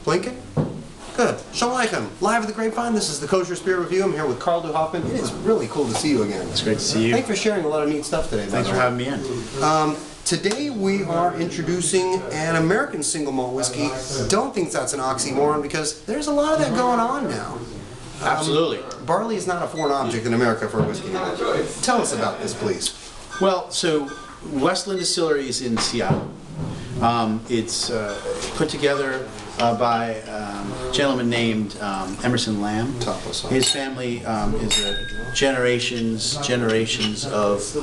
Blinking? Good. Shalom Aleichem. Live at the Grapevine. This is the Kosher Spirit Review. I'm here with Karl Duhoffman. It is really cool to see you again. It's great to see you. Thanks for sharing a lot of neat stuff today. Thanks for having me in. Today we are introducing an American single malt whiskey. Don't think that's an oxymoron because there's a lot of that going on now. Absolutely. Barley is not a foreign object in America for whiskey. Tell us about this, please. Well, so Westland Distillery is in Seattle. It's put together by a gentleman named Emerson Lamb. His family is generations of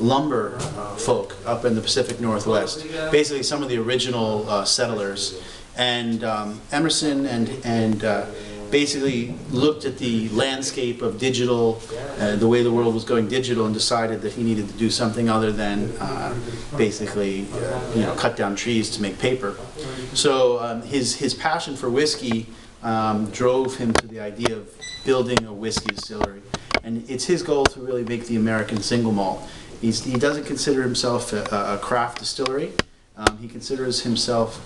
lumber folk up in the Pacific Northwest. Basically, some of the original settlers. And Emerson and basically looked at the landscape of digital, the way the world was going digital, and decided that he needed to do something other than basically cut down trees to make paper. So his passion for whiskey drove him to the idea of building a whiskey distillery. And it's his goal to really make the American single malt. He doesn't consider himself a craft distillery. He considers himself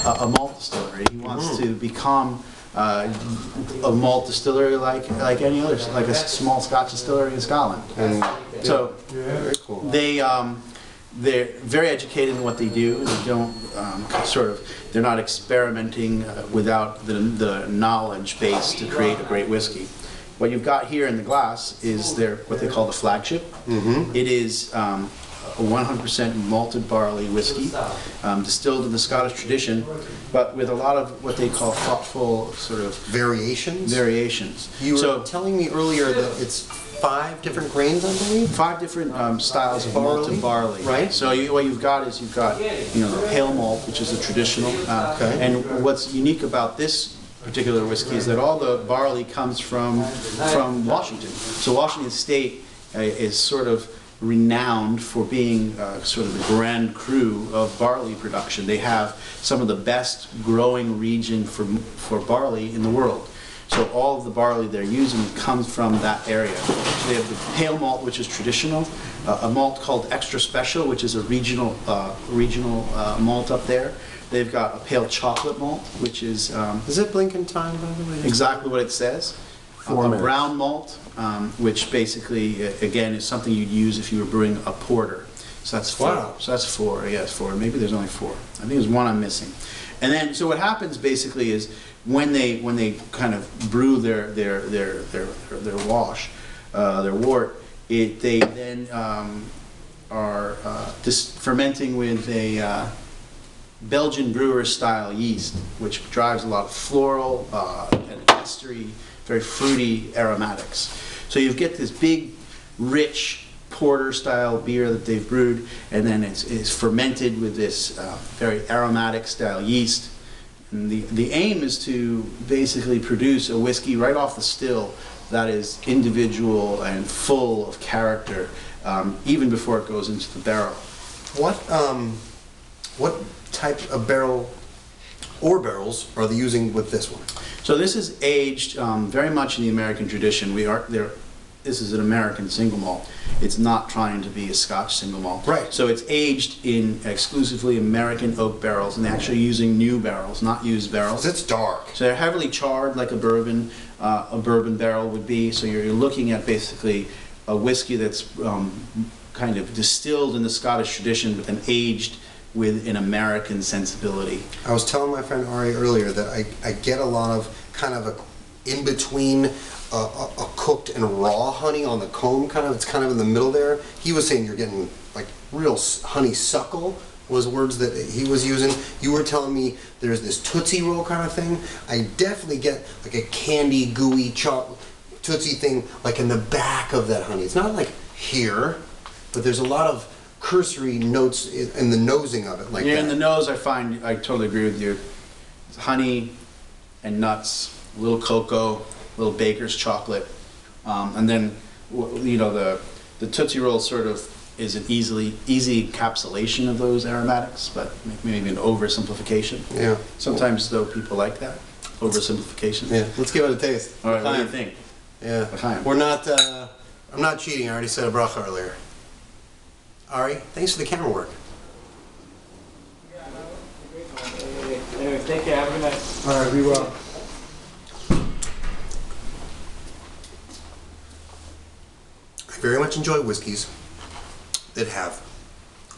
a malt distillery. He wants to become a malt distillery like any other, like a small Scotch distillery in Scotland. And so very cool. They're very educated in what they do. They don't they're not experimenting without the knowledge base to create a great whiskey. What you've got here in the glass is what they call the flagship. It is a 100% malted barley whiskey, distilled in the Scottish tradition, but with a lot of what they call thoughtful sort of variations. You were telling me earlier that it's 5 different grains, I believe. 5 different styles of malted barley. Right. So what you've got is the pale malt, which is a traditional. And what's unique about this particular whiskey is that all the barley comes from Washington. So Washington State is sort of renowned for being sort of the grand cru of barley production. They have some of the best growing region for barley in the world. So all of the barley they're using comes from that area. So they have the pale malt, which is traditional, a malt called extra special, which is a regional malt up there. They've got a pale chocolate malt, which is it blinking time, by the way? Exactly what it says. A brown malt, which basically, again, is something you'd use if you were brewing a porter. So that's 4. Wow. So that's 4. Yeah, it's 4. Maybe there's only 4. I think there's 1 I'm missing. And then, so what happens basically is when they kind of brew their wash, their wort, they then are fermenting with a Belgian brewer style yeast, which drives a lot of floral and estery, very fruity aromatics. So you get this big, rich porter-style beer that they've brewed, and then it's fermented with this very aromatic style yeast. And the aim is to basically produce a whiskey right off the still that is individual and full of character, even before it goes into the barrel. What type of barrel or barrels are they using with this one? So this is aged very much in the American tradition. This is an American single malt. It's not trying to be a Scotch single malt. Right. So it's aged in exclusively American oak barrels, and they're actually using new barrels, not used barrels. It's dark. So they're heavily charred like a bourbon barrel would be. So you're looking at basically a whiskey that's kind of distilled in the Scottish tradition, but then aged with an American sensibility. I was telling my friend Ari earlier that I get a lot of kind of a in between a cooked and raw honey on the comb, it's kind of in the middle there. He was saying you're getting like real honeysuckle was words that he was using. You were telling me there's this Tootsie Roll kind of thing. I definitely get like a candy gooey Tootsie thing like in the back of that honey. It's not like here, but there's a lot of cursory notes in the nosing of it, like that. In the nose, I totally agree with you. It's honey and nuts, a little cocoa, a little baker's chocolate, and then the Tootsie Roll sort of is an easy encapsulation of those aromatics, but maybe an oversimplification. Yeah. Sometimes though people like that oversimplification. Yeah. Let's give it a taste. All right. What do you think? Yeah. We're not. I'm not cheating. I already said a bracha earlier. Ari, thanks for the camera work. guys. Take care. Have a good night. All right, be well. I very much enjoy whiskeys that have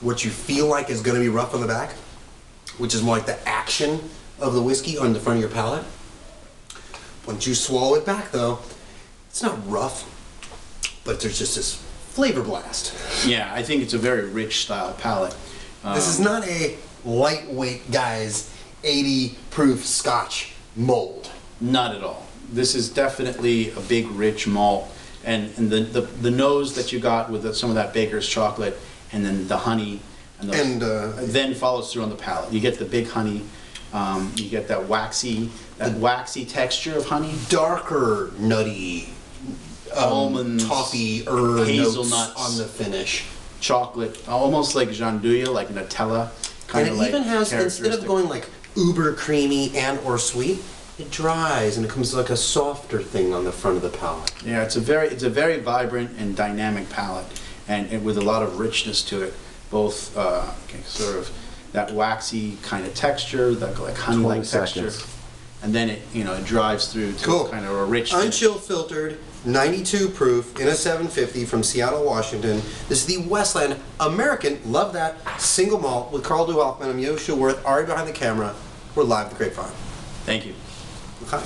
what you feel like is going to be rough on the back, which is more like the action of the whiskey on the front of your palate. Once you swallow it back, though, it's not rough, but there's just this flavor blast. Yeah, I think it's a very rich style palate. This is not a lightweight, guys, 80 proof Scotch mold. Not at all. This is definitely a big, rich malt, and the nose that you got with some of that baker's chocolate, and then the honey, and then follows through on the palate. You get the big honey, you get that waxy texture of honey, darker, nutty, almonds, toffee, hazelnuts notes on the finish. Chocolate, almost like gianduja, like Nutella, kind And of it like even has, instead of characteristic. going like uber creamy and or sweet, it dries and it comes like a softer thing on the front of the palate. Yeah, it's a very vibrant and dynamic palate, and with a lot of richness to it. Both sort of that waxy kind of texture, that like honey-like 20 texture, seconds. and then it drives through to kind of a rich finish. Unchill filtered, 92 proof in a 750 from Seattle, Washington. This is the Westland American, love that, single malt with Karl Duhoffman. I'm Yehoshua Werth, Ari behind the camera. We're live at the Grapevine. Thank you. Okay.